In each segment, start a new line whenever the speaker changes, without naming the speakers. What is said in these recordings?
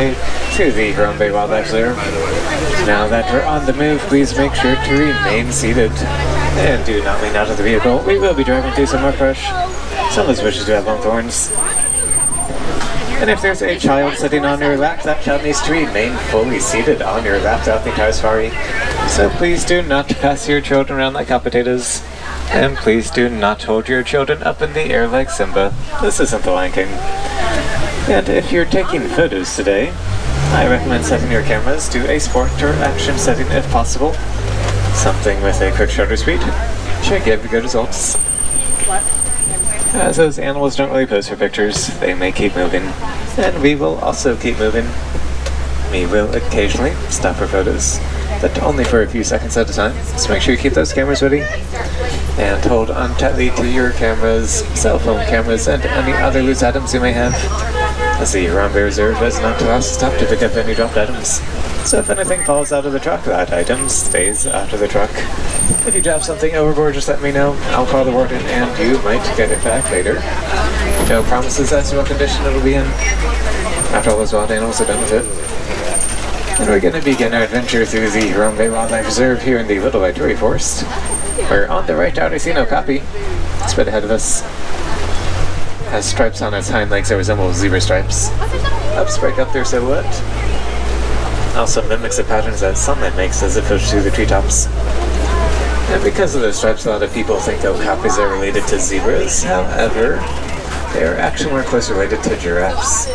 way to the Harambe Wildlife Reserve. Now that we're on the move, please make sure to remain seated and do not lean out of the vehicle. We will be driving through some brush. Some of those bushes do have long thorns. And if there's a child sitting on your lap, that child needs to remain fully seated on your lap throughout the entire safari. So please do not pass your children around like hot potatoes. And please do not hold your children up in the air like Simba. This isn't the Lion King. And if you're taking photos today, I recommend setting your cameras to a sport or action setting if possible. Something with a quick shutter speed should give good results. As those animals don't really pose for pictures, they may keep moving. And we will also keep moving. We will occasionally stop for photos, but only for a few seconds at a time. So make sure you keep those cameras ready. And hold on tightly to your cameras, cell phone cameras, and any other loose items you may have. As the Harambe Reserve does not allow us to stop to pick up any dropped items. So if anything falls out of the truck, that item stays out of the truck. If you drop something overboard, just let me know. I'll call the warden and you might get it back later. No promises as to what condition it'll be in. After all, those wild animals are done with it. And we're going to begin our adventure through the Harambe Wildlife Reserve here in the Little White Torii Forest. Where on the right I see no copy. It's a bit ahead of us. Has stripes on its hind legs that resemble zebra stripes. Ups break up their silhouette. Also mimics the patterns that sunlight makes as it pushes through the treetops. And because of those stripes, a lot of people think okapis are related to zebras. However, they are actually more closely related to giraffes.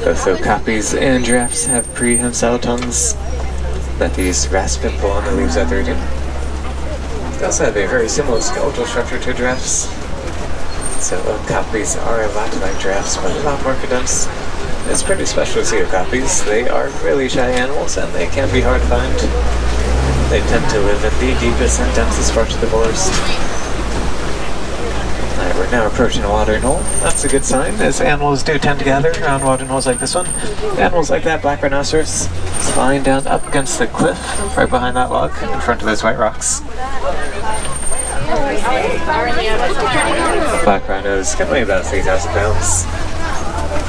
Both okapis and giraffes have prehensile tongues that these rasp and pull on the leaves that they're eating. They also have a very similar skeletal structure to giraffes. So okapis are a lot like giraffes, but a lot more condensed. It's pretty special to see okapis. They are really shy animals and they can be hard to find. They tend to live in the deepest and densest parts of the forest. Alright, we're now approaching a watering hole. That's a good sign, as animals do tend to gather around watering holes like this one. Animals like that black rhinoceros is lying down up against the cliff right behind that log in front of those white rocks. Black rhinos can weigh about 3,000 pounds.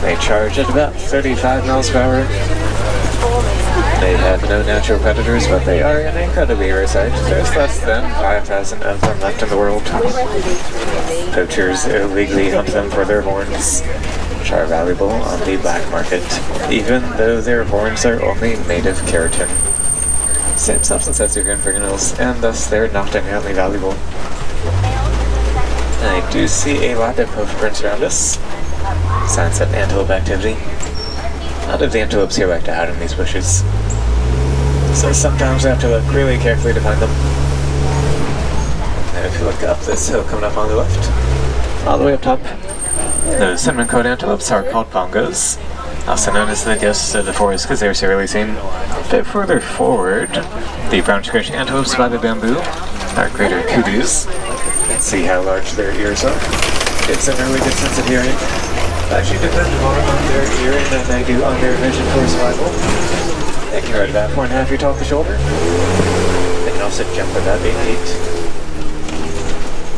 They charge at about 35 miles per hour. They have no natural predators, but they are an incredibly rare sight. There's less than 5,000 of them left in the world. Poachers illegally hunt them for their horns, which are valuable on the black market, even though their horns are only made of keratin. Same substance as your human fingernails, and thus they're not inherently valuable. I do see a lot of hoof prints around us. Signs of antelope activity. A lot of the antelopes here like to hide in these bushes, so sometimes I have to look really carefully to find them. And if you look up this hill coming up on the left, all the way up top, those cinnamon-coated antelopes are called bongos, also known as the ghosts of the forest because they're so rarely seen. A bit further forward, the brown sugar antelopes by the bamboo are greater kudus. See how large their ears are. It's a really good sense of hearing. Actually depends more on their hearing than they do on their vision for survival. They can ride about 4.5 feet off the shoulder. They can also jump about 8 feet.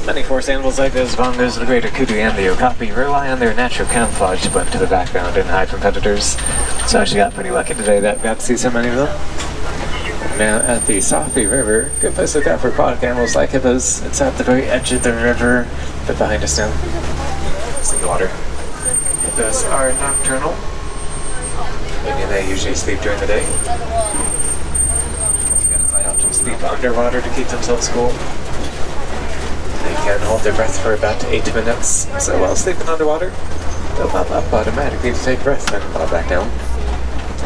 Many forest animals like those bongos, the greater kudu, and the okapi rely on their natural camouflage to blend to the background and hide from predators. So I actually got pretty lucky today that I got to see so many of them. Now at the Safi River, good place to look out for aquatic animals like hippos. It's at the very edge of the river, but behind us now. It's in the water. Hippos are nocturnal, meaning they usually sleep during the day. They often sleep underwater to keep themselves cool. They can hold their breath for about 8 minutes, so while sleeping underwater, they'll pop up automatically to take a breath and pop back down.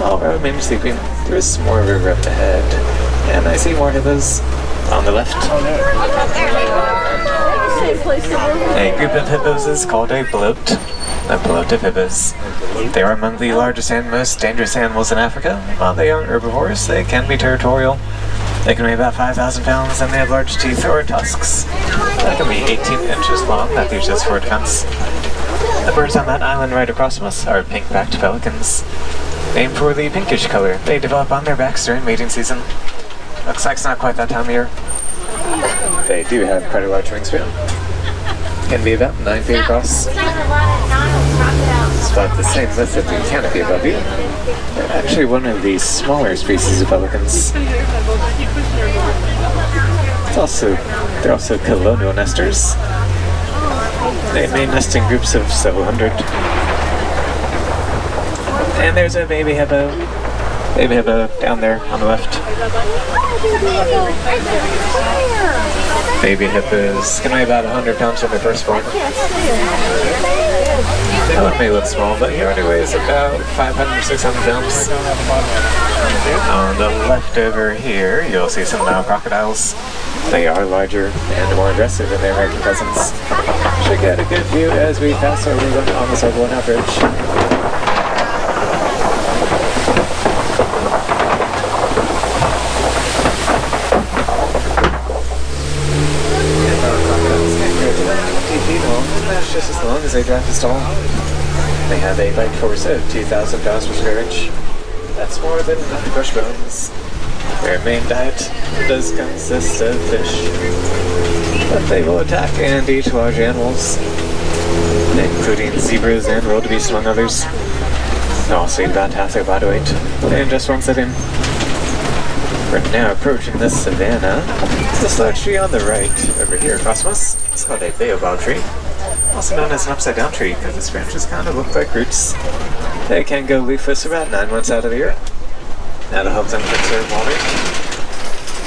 While we're remaining sleeping, there is more river up ahead, and I see more hippos on the left. A group of hippos is called a bloat of hippos. They are among the largest and most dangerous animals in Africa. While they are herbivores, they can be territorial. They can weigh about 5,000 pounds, and they have large teeth or tusks that can be 18 inches long. That usually is for defense. The birds on that island right across from us are pink-backed pelicans, named for the pinkish color they develop on their backs during mating season. Looks like it's not quite that time of year. They do have quite a large wingspan. Can be about 9 feet across. about the same width of the canopy above you. They're actually one of the smaller species of pelicans. They're also colonial nesters. They may nest in groups of several hundred. And there's a baby hippo. Baby hippo down there on the left. Baby hippos can weigh about 100 pounds when they're first born. That one may look small, but he already weighs about 500 or 600 pounds. On the left over here, you'll see some Nile crocodiles. They are larger and more aggressive than their American cousins. Should get a good view as we pass over them on the Circle 1 Bridge. That's just as long as they drive as tall. They have a bite force of 2,000 pounds per square inch. That's more than enough to crush bones. Their main diet does consist of fish, but they will attack and eat large animals, including zebras and wildebeest among others. They'll also eat about half their body weight in just one sitting. We're now approaching the savanna. This large tree on the right, over here across from us, is called a baobab tree, also known as an upside-down tree because its branches kind of look like roots. They can go leafless about 9 months out of the year. That'll help them conserve water,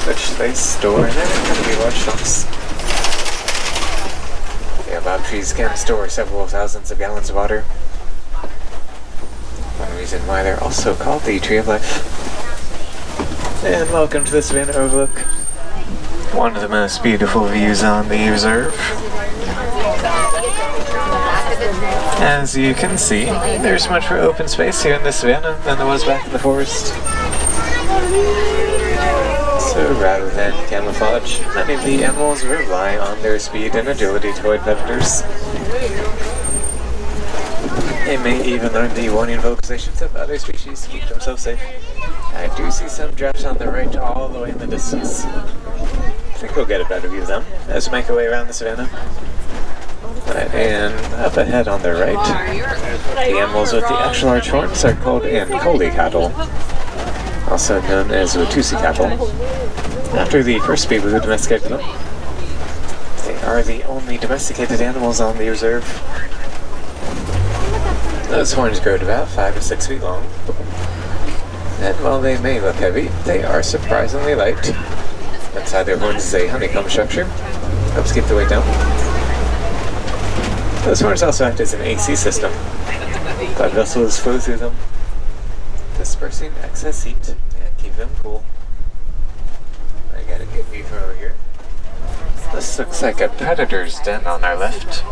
which they store in incredibly large chunks. Baobab trees can store several thousands of gallons of water. One reason why they're also called the Tree of Life. And welcome to the Savannah Overlook. One of the most beautiful views on the reserve. As you can see, there's much more open space here in the savannah than there was back in the forest. So rather than camouflage, many of the animals rely on their speed and agility to avoid predators. They may even learn the warning vocalizations of other species to keep themselves safe. I do see some giraffes on the right all the way in the distance. I think we'll get a better view of them as we make our way around the savannah. And up ahead on the right, the animals with the extra large horns are called Ankole cattle, also known as Watusi cattle, after the first people who domesticated them. They are the only domesticated animals on the reserve. Those horns grow to about 5 to 6 feet long, and while they may look heavy, they are surprisingly light. Inside their horns is a honeycomb structure, helps keep the weight down. Those horns also act as an AC system. Blood vessels flow through them, dispersing excess heat and keep them cool. I got a good view from over here. This looks like a predator's den on our left.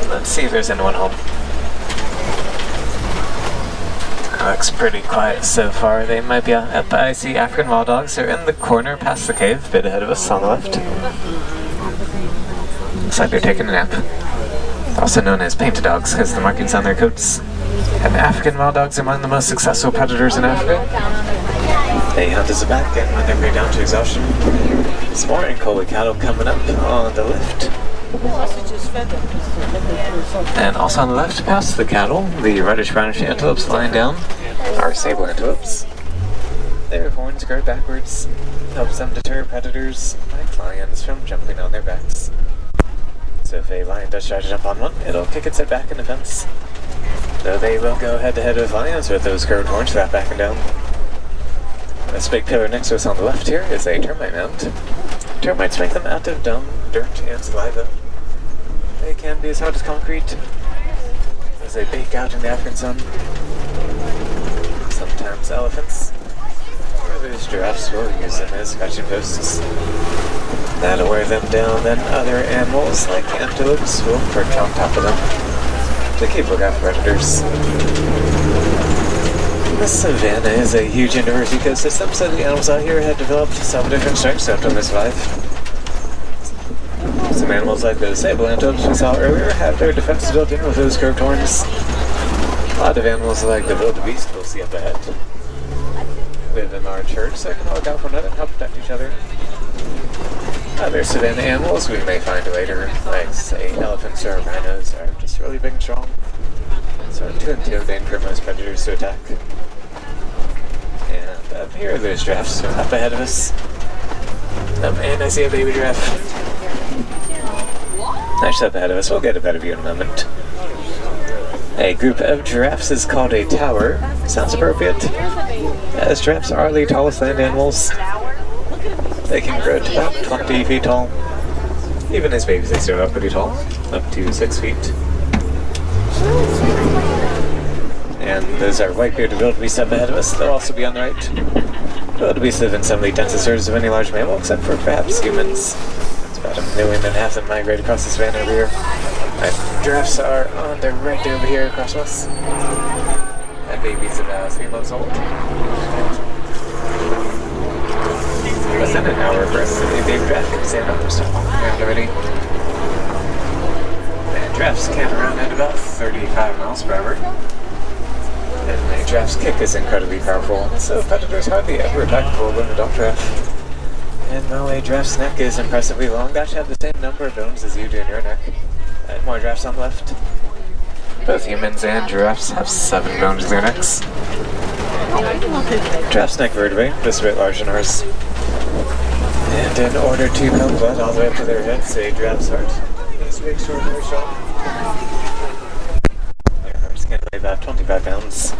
Let's see if there's anyone home. Looks pretty quiet so far. They might be out, but I see African wild dogs. They're in the corner past the cave, a bit ahead of us on the left. Looks like they're taking a nap. Also known as painted dogs because of the markings on their coats. And African wild dogs are among the most successful predators in Africa. They hunt as a pack and run their prey down to exhaustion. There's more Ankole cattle coming up on the left. And also on the left, past the cattle, the reddish-brownish antelopes lying down are sable antelopes. Their horns grow backwards, helps them deter predators like lions from jumping on their backs. So if a lion does try to jump on one, it'll kick its head back in defense. Though they will go head-to-head with lions with those curved horns without backing down. This big pillar next to us on the left here is a termite mound. Termites make them out of dung, dirt, and saliva. They can be as hard as concrete as they bake out in the African sun. Sometimes elephants, or those giraffes, will use them as scratching posts. That'll wear them down, then other animals like antelopes will perch on top of them to keep lookout for predators. The savannah is a huge and diverse ecosystem, so the animals out here have developed several different strengths to help them survive. Some animals like the sable antelopes we saw earlier have their defenses built in with those curved horns. A lot of animals like the wildebeest we'll see up ahead live in large herds, so they can all look out for one another and help protect each other. Other savanna animals we may find later, like say elephants or rhinos, are just really big and strong. to intimidate for most predators to attack. And up here, there's giraffes up ahead of us. And I see a baby giraffe. Nice up ahead of us. We'll get a better view in a moment. A group of giraffes is called a tower. Sounds appropriate, as giraffes are the tallest land animals. They can grow to about 20 feet tall. Even as babies, they start out pretty tall, up to 6 feet. And those are white-bearded wildebeest up ahead of us. They'll also be on the right. Wildebeest live in some of the densest herds of any large mammal, except for perhaps humans. It's about 1.5 million that migrate across the savannah every year. Giraffes are on the right over here across from us. That baby's about 3 months old. Less than an hour for us to the baby giraffe can stand up and stop around already. And giraffes can run at about 35 miles per hour. And a giraffe's kick is incredibly powerful, so predators hardly ever attack a full-grown adult giraffe. And while a giraffe's neck is impressively long, they actually have the same number of bones as you do in your neck. More giraffes on the left. Both humans and giraffes have 7 bones in their necks. Giraffe's neck vertebrae, just a bit larger than ours. And in order to pump blood all the way up to their heads, a giraffe's heart needs to be extraordinarily strong. Their hearts can weigh about 25 pounds.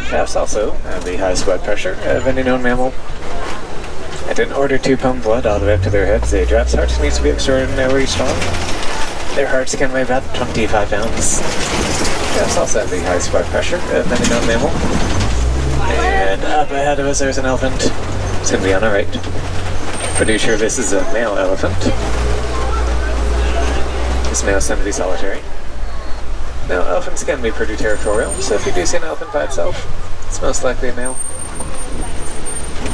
Giraffes also have the highest blood pressure of any known mammal. And in order to pump blood all the way up to their heads, a giraffe's heart needs to be extraordinarily strong. Their hearts can weigh about 25 pounds. Giraffes also have the highest blood pressure of any known mammal. And up ahead of us there's an elephant. It's going to be on our right. Pretty sure this is a male elephant. This male is going to be solitary. Now, elephants can be pretty territorial, so if you do see an elephant by itself, it's most likely a male.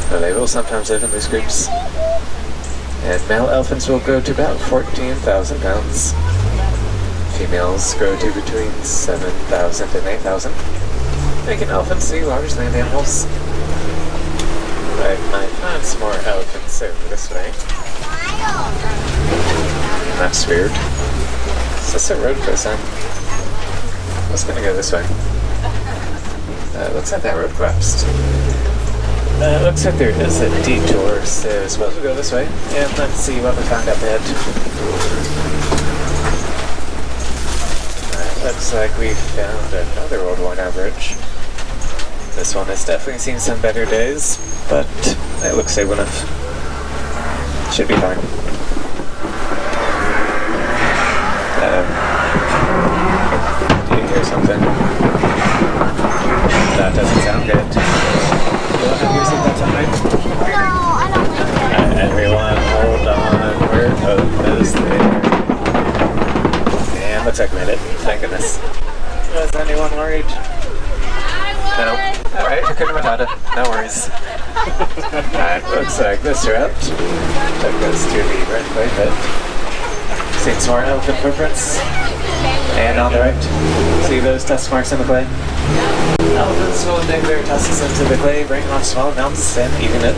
But they will sometimes live in these groups. And male elephants will grow to about 14,000 pounds. Females grow to between 7,000 and 8,000, making elephants the largest land animals. I might find some more elephants over this way. That's weird. Is this a road person? I was gonna go this way. Looks like that road collapsed. Looks like there is a detour, so we're supposed to go this way. And let's see what we found up ahead. Looks like we found another old-worn bridge. This one has definitely seen some better days, but it looks stable enough. Should be fine. Do you hear something? That doesn't sound good. You don't have your seatbelt on, right?
No, I don't like that.
Everyone, hold on. We're almost there. And looks like we made it. Thank goodness. Was anyone worried? No. Alright, Hakuna Matata. No worries. Alright, looks like this route took us to the right way, but seen some more elephant footprints. And on the right, see those tusk marks in the clay? Elephants will dig their tusks into the clay, breaking off small amounts and eating it.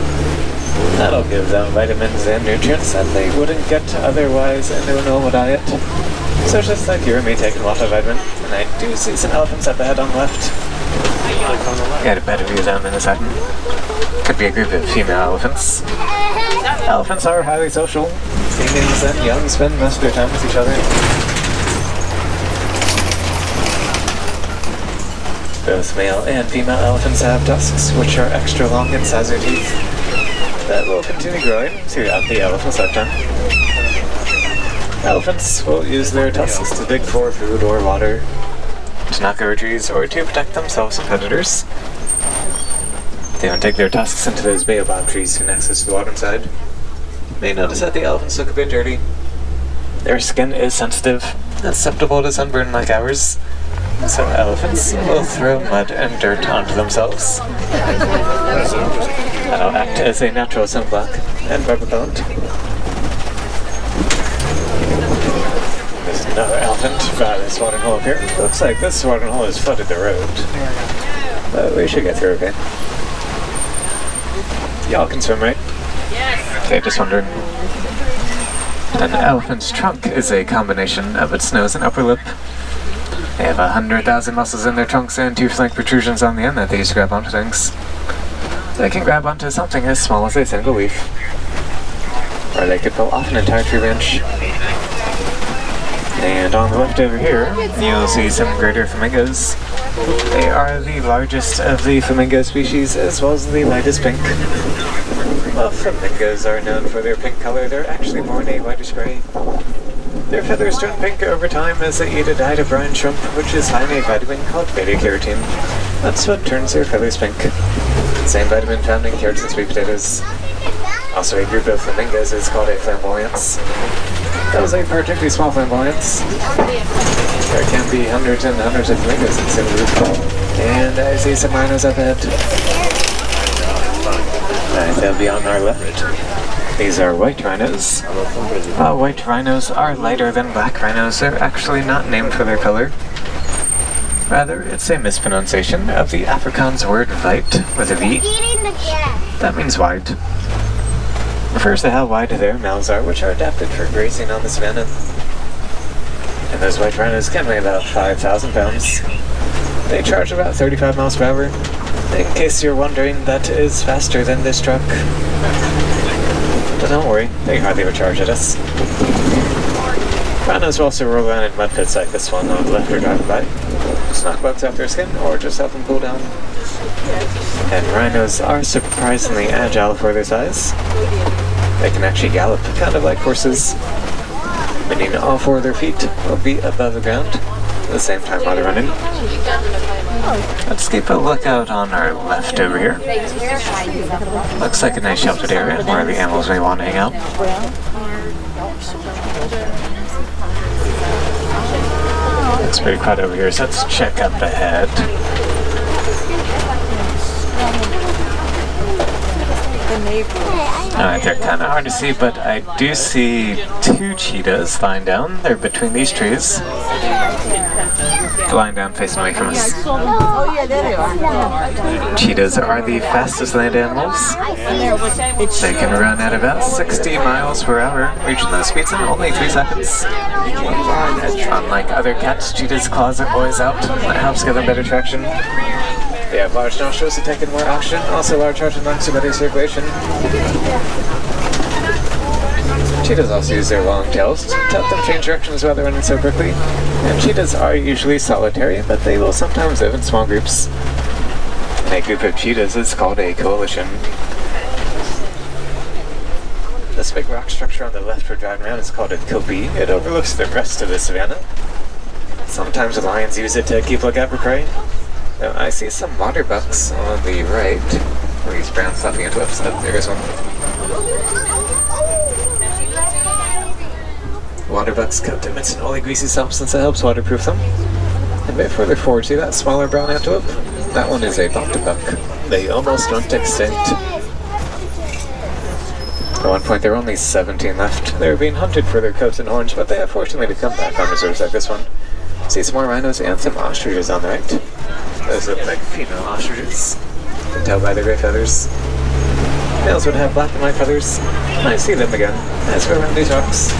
That'll give them vitamins and nutrients that they wouldn't get otherwise in their normal diet. So just like you and me taking multivitamin, and I do see some elephants up ahead on the left. Get a better view of them in a second. Could be a group of female elephants. Elephants are highly social. Females and young spend most of their time with each other. Both male and female elephants have tusks, which are extra long and size their teeth. That will continue growing throughout the elephant's lifetime. Elephants will use their tusks to dig for food or water, to knock over trees, or to protect themselves from predators. They don't dig their tusks into those baobab trees to access the water inside. You may notice that the elephants look a bit dirty. Their skin is sensitive and susceptible to sunburn like ours, so elephants will throw mud and dirt onto themselves. That'll act as a natural sunblock and repellent. There's another elephant by this watering hole up here. Looks like this watering hole has flooded the road, but we should get through okay. Y'all can swim, right? Yes. Okay, just wondering. An elephant's trunk is a combination of its nose and upper lip. They have 100,000 muscles in their trunks and 2 flank protrusions on the end that they use to grab onto things. They can grab onto something as small as a single leaf, or they could pull off an entire tree branch. And on the left over here, you'll see some greater flamingos. They are the largest of the flamingo species, as well as the lightest pink. While flamingos are known for their pink color, they're actually more in a whitish gray. Their feathers turn pink over time as they eat a diet of brine shrimp, which is high in a vitamin called beta-carotene. That's what turns their feathers pink. Same vitamin found in carrots and sweet potatoes. Also, a group of flamingos is called a flamboyance. That was a particularly small flamboyance. There can be hundreds and hundreds of flamingos in a single group. And I see some rhinos up ahead. They'll be on our left. These are white rhinos. While white rhinos are lighter than black rhinos, they're actually not named for their color. Rather, it's a mispronunciation of the Afrikaans word weit with a V. That means wide. Refers to how wide their mouths are, which are adapted for grazing on the savanna. And those white rhinos can weigh about 5,000 pounds. They charge about 35 miles per hour. In case you're wondering, that is faster than this truck. But don't worry, they hardly ever charge at us. Rhinos will also roll around in mud pits like this one on the left or driving by. Just knock bugs off their skin or just help them cool down. And rhinos are surprisingly agile for their size. They can actually gallop, kind of like horses, meaning all 4 of their feet will be above the ground at the same time while they're running. Let's keep a lookout on our left over here. Looks like a nice sheltered area where the animals may want to hang out. It's pretty quiet over here, so let's check up ahead. Alright, they're kind of hard to see, but I do see 2 cheetahs lying down. They're between these trees. They're lying down facing away from us. Cheetahs are the fastest land animals. They can run at about 60 miles per hour, reaching those speeds in only 3 seconds. Unlike other cats, cheetahs' claws their boys out. That helps give them better traction. They have large nostrils to take in more oxygen, also large heart and lungs to better circulation. Cheetahs also use their long tails to help them change directions while they're running so quickly. And cheetahs are usually solitary, but they will sometimes live in small groups. And a group of cheetahs is called a coalition. This big rock structure on the left we're driving around is called a kopie. It overlooks the rest of the savanna. Sometimes the lions use it to keep lookout for prey. Now, I see some water bucks on the right. These brown fluffy antelopes. Oh, there goes one. Water bucks coat them in an oily, greasy substance that helps waterproof them. And a bit further forward, see that smaller brown antelope? That one is a buck. They almost went extinct. At one point, there were only 17 left. They were being hunted for their coats and horns, but they have fortunately come back on reserves like this one. See some more rhinos and some ostriches on the right. Those look like female ostriches. You can tell by their gray feathers. Males would have black and white feathers. I see them again as we're around these rocks.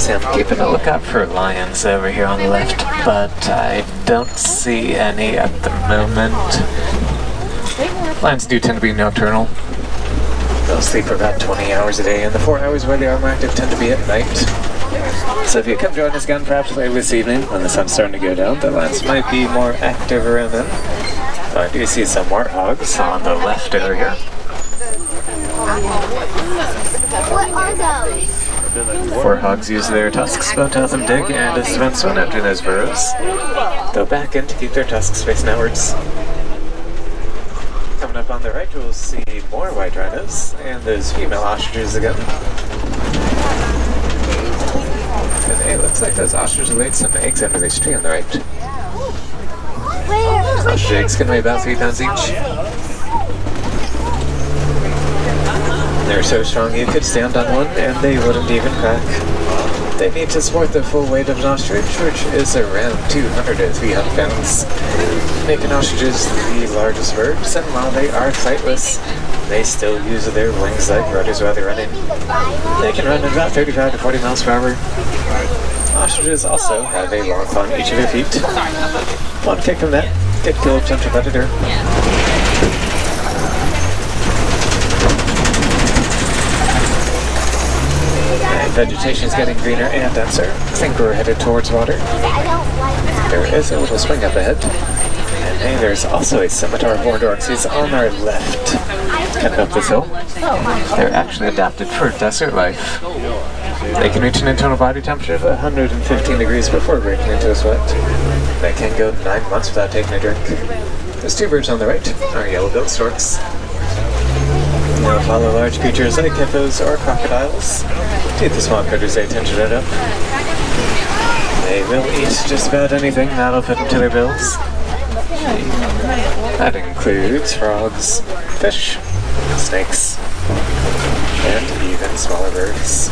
See, I'm keeping a lookout for lions over here on the left, but I don't see any at the moment. Lions do tend to be nocturnal. They'll sleep for about 20 hours a day, and the 4 hours where they are more active tend to be at night. So if you come join us again perhaps later this evening when the sun's starting to go down, the lions might be more active around then. I do see some warthogs on the left over here.
What are those?
Warthogs use their tusks both to help them dig and as defense when entering those burrows. They'll back in to keep their tusks facing outwards. Coming up on the right, we'll see more white rhinos and those female ostriches again. And it looks like those ostriches laid some eggs under this tree on the right. Ostrich eggs can weigh about 3 pounds each. They're so strong you could stand on one and they wouldn't even crack. They need to support the full weight of an ostrich, which is around 200 to 300 pounds. Making ostriches the largest birds, and while they are flightless, they still use their wings like rudders while they're running. They can run at about 35 to 40 miles per hour. Ostriches also have a long claw on each of their feet. One kick from that, get kill a potential predator. And vegetation is getting greener and denser. I think we're headed towards water. There is a little spring up ahead. And hey, there's also a scimitar of horned orcs on our left. Kind of up this hill. They're actually adapted for desert life. They can reach an internal body temperature of 115 degrees before breaking into a sweat. They can go 9 months without taking a drink. There's two birds on the right, are yellow-billed storks. Now follow large creatures like hippos or crocodiles. Take the small critters they tend to red up. They will eat just about anything that'll fit into their bills. That includes frogs, fish, snakes, and even smaller birds.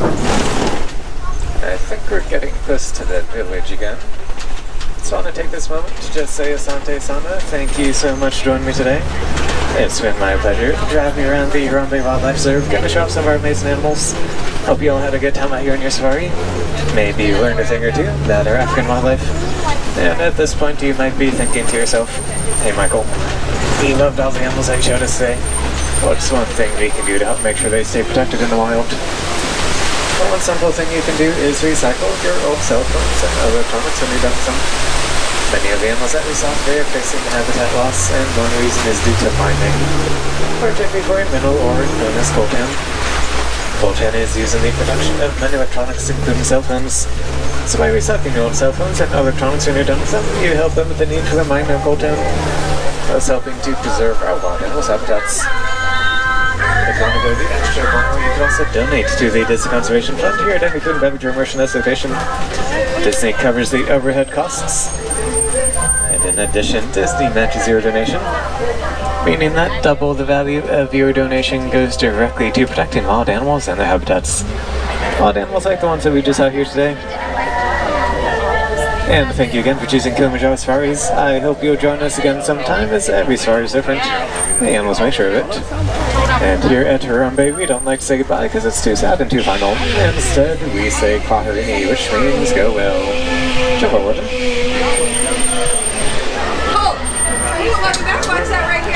I think we're getting close to the village again. Just want to take this moment to just say Asante Sana. Thank you so much for joining me today. It's been my pleasure driving around the Harambe Wildlife Reserve, gonna show off some of our amazing animals. Hope you all had a good time out here on your safari. Maybe you learned a thing or two about our African wildlife. And at this point you might be thinking to yourself, hey Michael, we loved all the animals that you showed us today. What's one thing we can do to help make sure they stay protected in the wild? Well, one simple thing you can do is recycle your old cell phones and other electronics when you're done with them. Many of the animals that we saw today are facing habitat loss, and one reason is due to mining, particularly for a mineral ore known as coltan. Coltan is used in the production of many electronics, including cell phones. So by recycling your old cell phones and other electronics when you're done with them, you help them with the need for the mine of coltan, thus helping to preserve our wild animals' habitats. If you want to go the extra mile, you can also donate to the Disney Conservation Fund here at any food and beverage or merchandise location. Disney covers the overhead costs. And in addition, Disney matches your donation, meaning that double the value of your donation goes directly to protecting wild animals and their habitats. Wild animals like the ones that we just saw here today. And thank you again for choosing Kilimanjaro Safaris. I hope you'll join us again sometime, as every safari is different. The animals make sure of it. And here at Harambe, we don't like to say goodbye because it's too sad and too final. Instead, we say Kwaherini, which means go well. Jump over.
Oh, you want me back? Watch that right here.